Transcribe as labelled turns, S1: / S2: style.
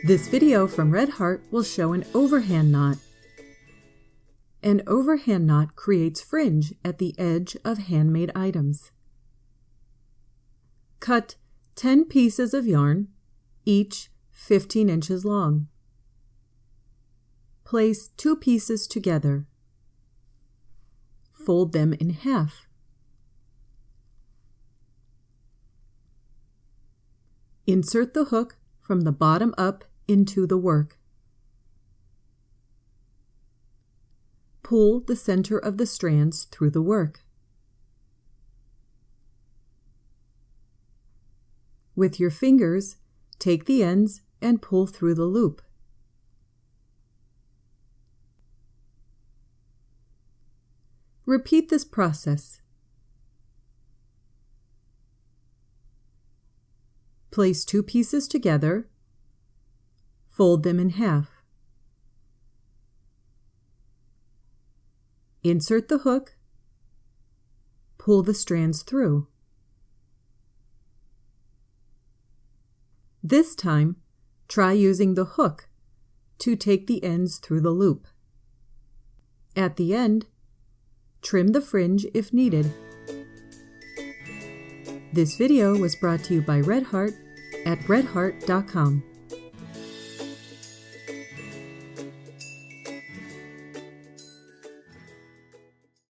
S1: This video from Red Heart will show an overhand knot. An overhand knot creates fringe at the edge of handmade items. Cut 10 pieces of yarn, each 15 inches long. Place 2 pieces together. Fold them in half. Insert the hook from the bottom up into the work. Pull the center of the strands through the work. With your fingers, take the ends and pull through the loop. Repeat this process. Place 2 pieces together, fold them in half. Insert the hook, pull the strands through. This time, try using the hook to take the ends through the loop. At the end, trim the fringe if needed. This video was brought to you by Red Heart at redheart.com.